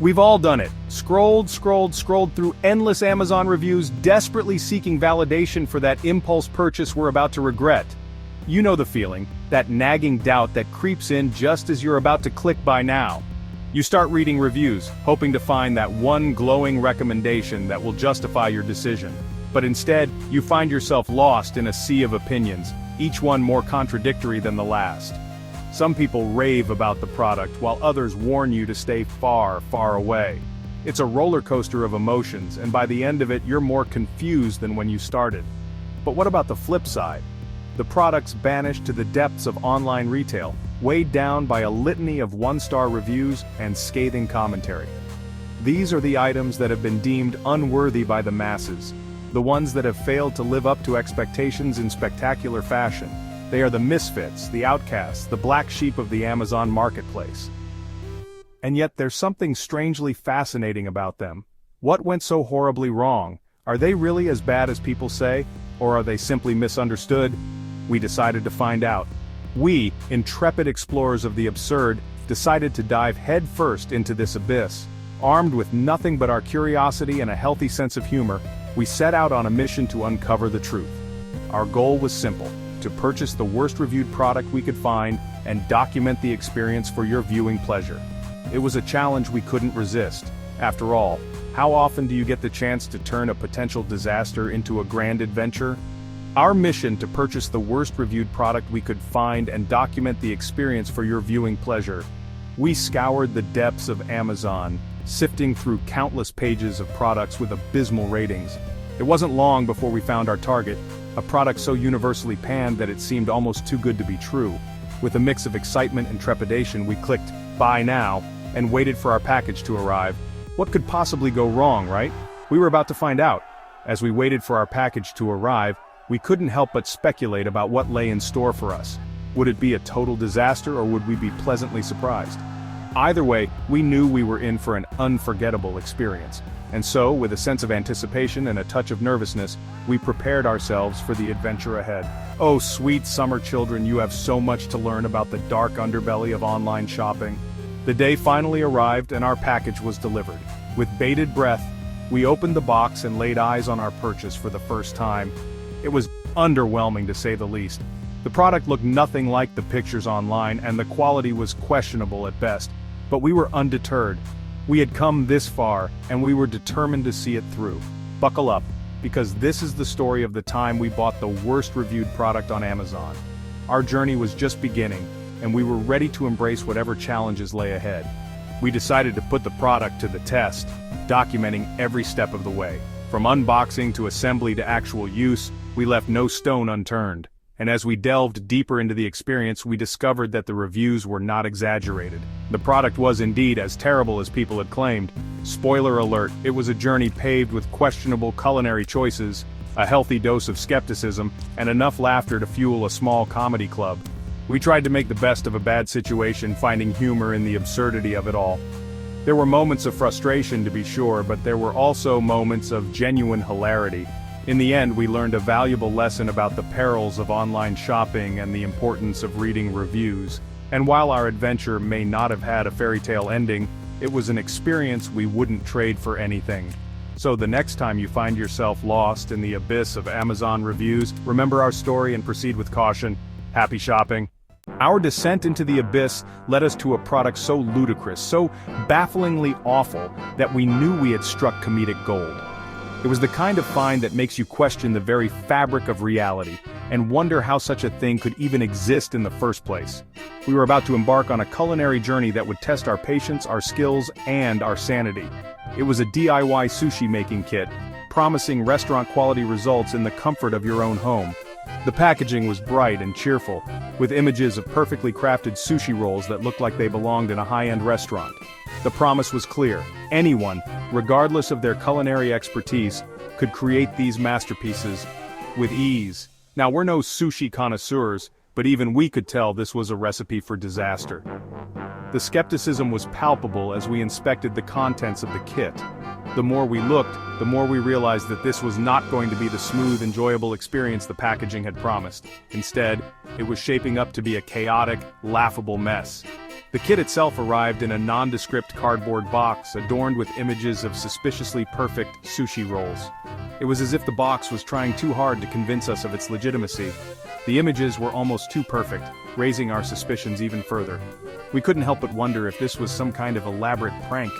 We've all done it. Scrolled through endless Amazon reviews, desperately seeking validation for that impulse purchase we're about to regret. You know the feeling, that nagging doubt that creeps in just as you're about to click buy now. You start reading reviews, hoping to find that one glowing recommendation that will justify your decision. But instead, you find yourself lost in a sea of opinions, each one more contradictory than the last. Some people rave about the product while others warn you to stay far, far away. It's a roller coaster of emotions, and by the end of it you're more confused than when you started. But what about the flip side? The products banished to the depths of online retail, weighed down by a litany of one-star reviews and scathing commentary. These are the items that have been deemed unworthy by the masses, the ones that have failed to live up to expectations in spectacular fashion. They are the misfits, the outcasts, the black sheep of the Amazon marketplace. And yet there's something strangely fascinating about them. What went so horribly wrong? Are they really as bad as people say? Or are they simply misunderstood? We decided to find out. We, intrepid explorers of the absurd, decided to dive headfirst into this abyss. Armed with nothing but our curiosity and a healthy sense of humor, we set out on a mission to uncover the truth. Our goal was simple: to purchase the worst reviewed product we could find and document the experience for your viewing pleasure. It was a challenge we couldn't resist. After all, how often do you get the chance to turn a potential disaster into a grand adventure? Our mission to purchase the worst reviewed product we could find and document the experience for your viewing pleasure. We scoured the depths of Amazon, sifting through countless pages of products with abysmal ratings. It wasn't long before we found our target, a product so universally panned that it seemed almost too good to be true. With a mix of excitement and trepidation, we clicked buy now and waited for our package to arrive. What could possibly go wrong, right? We were about to find out. As we waited for our package to arrive, we couldn't help but speculate about what lay in store for us. Would it be a total disaster, or would we be pleasantly surprised? Either way, we knew we were in for an unforgettable experience. And so, with a sense of anticipation and a touch of nervousness, we prepared ourselves for the adventure ahead. Oh, sweet summer children, you have so much to learn about the dark underbelly of online shopping. The day finally arrived and our package was delivered. With bated breath, we opened the box and laid eyes on our purchase for the first time. It was underwhelming, to say the least. The product looked nothing like the pictures online, and the quality was questionable at best. But we were undeterred. We had come this far, and we were determined to see it through. Buckle up, because this is the story of the time we bought the worst reviewed product on Amazon. Our journey was just beginning, and we were ready to embrace whatever challenges lay ahead. We decided to put the product to the test, documenting every step of the way. From unboxing to assembly to actual use, we left no stone unturned. And as we delved deeper into the experience, we discovered that the reviews were not exaggerated. The product was indeed as terrible as people had claimed. Spoiler alert, it was a journey paved with questionable culinary choices, a healthy dose of skepticism, and enough laughter to fuel a small comedy club. We tried to make the best of a bad situation, finding humor in the absurdity of it all. There were moments of frustration, to be sure, but there were also moments of genuine hilarity. In the end, we learned a valuable lesson about the perils of online shopping and the importance of reading reviews. And while our adventure may not have had a fairy tale ending, it was an experience we wouldn't trade for anything. So the next time you find yourself lost in the abyss of Amazon reviews, remember our story and proceed with caution. Happy shopping. Our descent into the abyss led us to a product so ludicrous, so bafflingly awful, that we knew we had struck comedic gold. It was the kind of find that makes you question the very fabric of reality, and wonder how such a thing could even exist in the first place. We were about to embark on a culinary journey that would test our patience, our skills, and our sanity. It was a DIY sushi making kit, promising restaurant-quality results in the comfort of your own home. The packaging was bright and cheerful, with images of perfectly crafted sushi rolls that looked like they belonged in a high-end restaurant. The promise was clear: anyone, regardless of their culinary expertise, could create these masterpieces with ease. Now, we're no sushi connoisseurs, but even we could tell this was a recipe for disaster. The skepticism was palpable as we inspected the contents of the kit. The more we looked, the more we realized that this was not going to be the smooth, enjoyable experience the packaging had promised. Instead, it was shaping up to be a chaotic, laughable mess. The kit itself arrived in a nondescript cardboard box adorned with images of suspiciously perfect sushi rolls. It was as if the box was trying too hard to convince us of its legitimacy. The images were almost too perfect, raising our suspicions even further. We couldn't help but wonder if this was some kind of elaborate prank.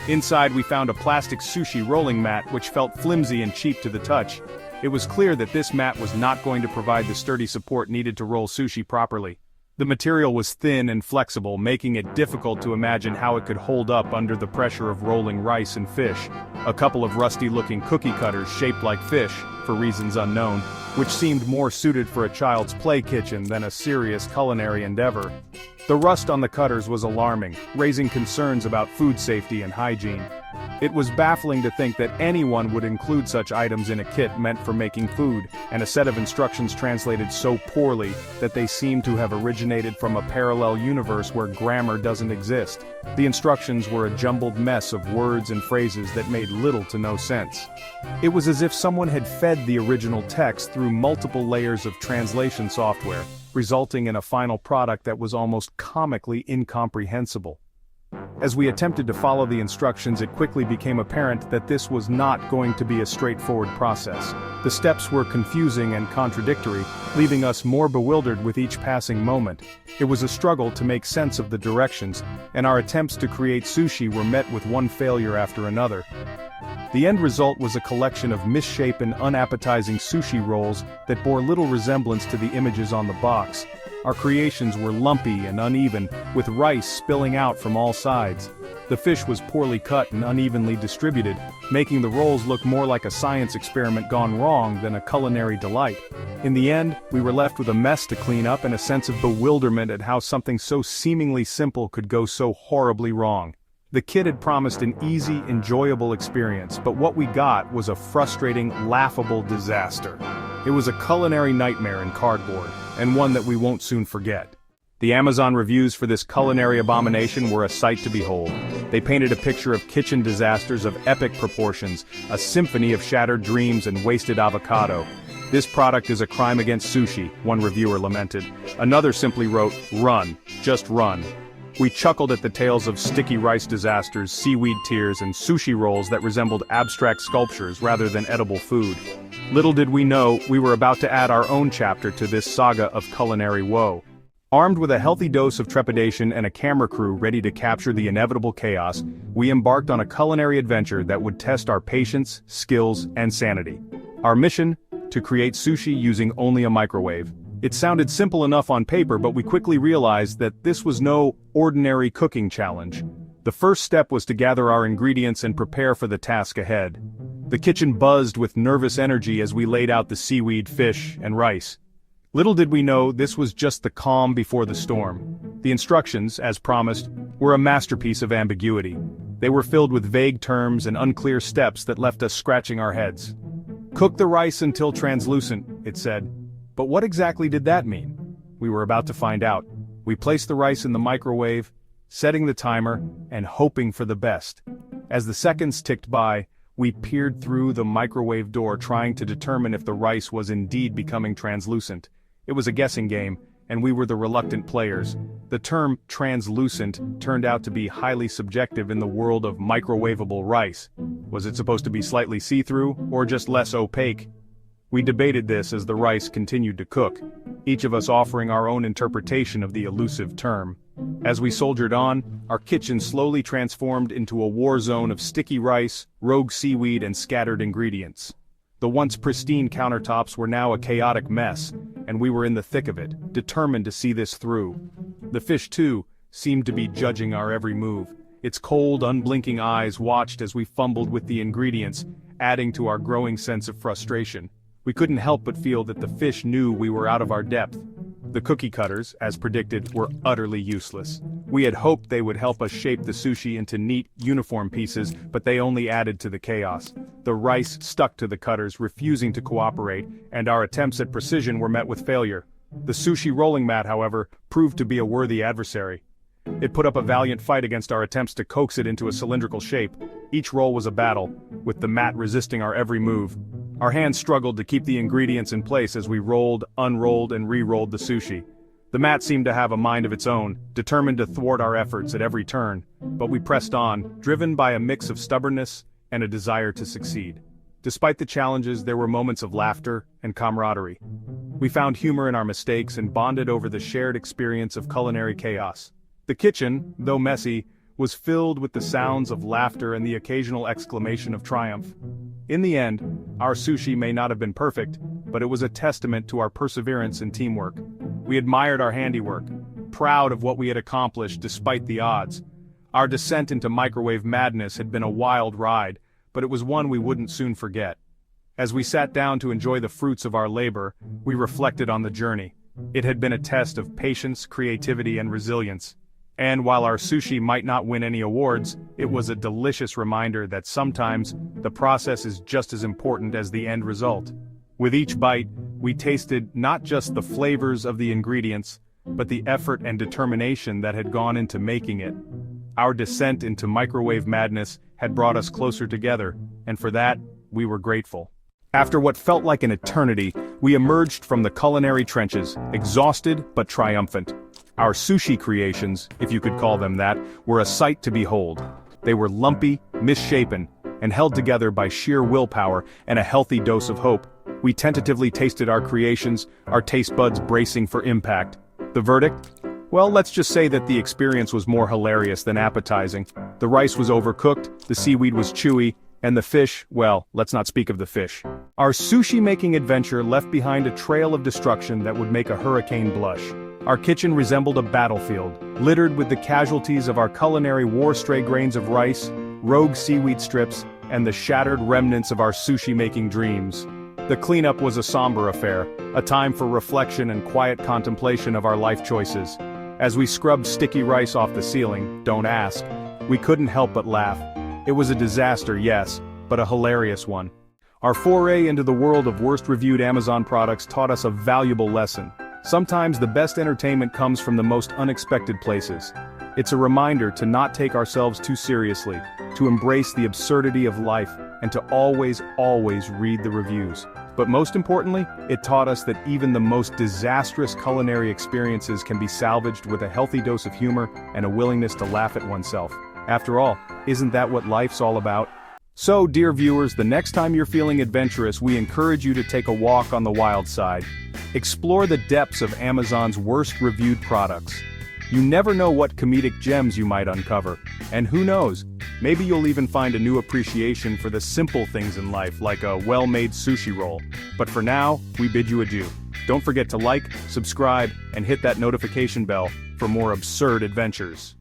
Inside we found a plastic sushi rolling mat which felt flimsy and cheap to the touch. It was clear that this mat was not going to provide the sturdy support needed to roll sushi properly. The material was thin and flexible, making it difficult to imagine how it could hold up under the pressure of rolling rice and fish. A couple of rusty-looking cookie cutters shaped like fish, for reasons unknown, which seemed more suited for a child's play kitchen than a serious culinary endeavor. The rust on the cutters was alarming, raising concerns about food safety and hygiene. It was baffling to think that anyone would include such items in a kit meant for making food, and a set of instructions translated so poorly that they seemed to have originated from a parallel universe where grammar doesn't exist. The instructions were a jumbled mess of words and phrases that made little to no sense. It was as if someone had fed the original text through multiple layers of translation software, resulting in a final product that was almost comically incomprehensible. As we attempted to follow the instructions, it quickly became apparent that this was not going to be a straightforward process. The steps were confusing and contradictory, leaving us more bewildered with each passing moment. It was a struggle to make sense of the directions, and our attempts to create sushi were met with one failure after another. The end result was a collection of misshapen, unappetizing sushi rolls that bore little resemblance to the images on the box. Our creations were lumpy and uneven, with rice spilling out from all sides. The fish was poorly cut and unevenly distributed, making the rolls look more like a science experiment gone wrong than a culinary delight. In the end, we were left with a mess to clean up and a sense of bewilderment at how something so seemingly simple could go so horribly wrong. The kit had promised an easy, enjoyable experience, but what we got was a frustrating, laughable disaster. It was a culinary nightmare in cardboard, and one that we won't soon forget. The Amazon reviews for this culinary abomination were a sight to behold. They painted a picture of kitchen disasters of epic proportions, a symphony of shattered dreams and wasted avocado. "This product is a crime against sushi," one reviewer lamented. Another simply wrote, "Run, just run." We chuckled at the tales of sticky rice disasters, seaweed tears, and sushi rolls that resembled abstract sculptures rather than edible food. Little did we know, we were about to add our own chapter to this saga of culinary woe. Armed with a healthy dose of trepidation and a camera crew ready to capture the inevitable chaos, we embarked on a culinary adventure that would test our patience, skills, and sanity. Our mission? To create sushi using only a microwave. It sounded simple enough on paper, but we quickly realized that this was no ordinary cooking challenge. The first step was to gather our ingredients and prepare for the task ahead. The kitchen buzzed with nervous energy as we laid out the seaweed, fish, and rice. Little did we know this was just the calm before the storm. The instructions, as promised, were a masterpiece of ambiguity. They were filled with vague terms and unclear steps that left us scratching our heads. "Cook the rice until translucent," it said. But what exactly did that mean? We were about to find out. We placed the rice in the microwave, setting the timer, and hoping for the best. As the seconds ticked by, we peered through the microwave door trying to determine if the rice was indeed becoming translucent. It was a guessing game, and we were the reluctant players. The term translucent turned out to be highly subjective in the world of microwavable rice. Was it supposed to be slightly see-through, or just less opaque? We debated this as the rice continued to cook, each of us offering our own interpretation of the elusive term. As we soldiered on, our kitchen slowly transformed into a war zone of sticky rice, rogue seaweed, and scattered ingredients. The once pristine countertops were now a chaotic mess, and we were in the thick of it, determined to see this through. The fish, too, seemed to be judging our every move. Its cold, unblinking eyes watched as we fumbled with the ingredients, adding to our growing sense of frustration. We couldn't help but feel that the fish knew we were out of our depth. The cookie cutters, as predicted, were utterly useless. We had hoped they would help us shape the sushi into neat, uniform pieces, but they only added to the chaos. The rice stuck to the cutters, refusing to cooperate, and our attempts at precision were met with failure. The sushi rolling mat, however, proved to be a worthy adversary. It put up a valiant fight against our attempts to coax it into a cylindrical shape. Each roll was a battle, with the mat resisting our every move. Our hands struggled to keep the ingredients in place as we rolled, unrolled, and re-rolled the sushi. The mat seemed to have a mind of its own, determined to thwart our efforts at every turn, but we pressed on, driven by a mix of stubbornness and a desire to succeed. Despite the challenges, there were moments of laughter and camaraderie. We found humor in our mistakes and bonded over the shared experience of culinary chaos. The kitchen, though messy, was filled with the sounds of laughter and the occasional exclamation of triumph. In the end, our sushi may not have been perfect, but it was a testament to our perseverance and teamwork. We admired our handiwork, proud of what we had accomplished despite the odds. Our descent into microwave madness had been a wild ride, but it was one we wouldn't soon forget. As we sat down to enjoy the fruits of our labor, we reflected on the journey. It had been a test of patience, creativity, and resilience. And while our sushi might not win any awards, it was a delicious reminder that sometimes the process is just as important as the end result. With each bite, we tasted not just the flavors of the ingredients, but the effort and determination that had gone into making it. Our descent into microwave madness had brought us closer together, and for that, we were grateful. After what felt like an eternity, we emerged from the culinary trenches, exhausted but triumphant. Our sushi creations, if you could call them that, were a sight to behold. They were lumpy, misshapen, and held together by sheer willpower and a healthy dose of hope. We tentatively tasted our creations, our taste buds bracing for impact. The verdict? Well, let's just say that the experience was more hilarious than appetizing. The rice was overcooked, the seaweed was chewy, and the fish, well, let's not speak of the fish. Our sushi-making adventure left behind a trail of destruction that would make a hurricane blush. Our kitchen resembled a battlefield, littered with the casualties of our culinary war: stray grains of rice, rogue seaweed strips, and the shattered remnants of our sushi-making dreams. The cleanup was a somber affair, a time for reflection and quiet contemplation of our life choices. As we scrubbed sticky rice off the ceiling, don't ask, we couldn't help but laugh. It was a disaster, yes, but a hilarious one. Our foray into the world of worst-reviewed Amazon products taught us a valuable lesson. Sometimes the best entertainment comes from the most unexpected places. It's a reminder to not take ourselves too seriously, to embrace the absurdity of life, and to always read the reviews. But most importantly, it taught us that even the most disastrous culinary experiences can be salvaged with a healthy dose of humor and a willingness to laugh at oneself. After all, isn't that what life's all about? So, dear viewers, the next time you're feeling adventurous, we encourage you to take a walk on the wild side. Explore the depths of Amazon's worst-reviewed products. You never know what comedic gems you might uncover. And who knows, maybe you'll even find a new appreciation for the simple things in life, like a well-made sushi roll. But for now, we bid you adieu. Don't forget to like, subscribe, and hit that notification bell for more absurd adventures.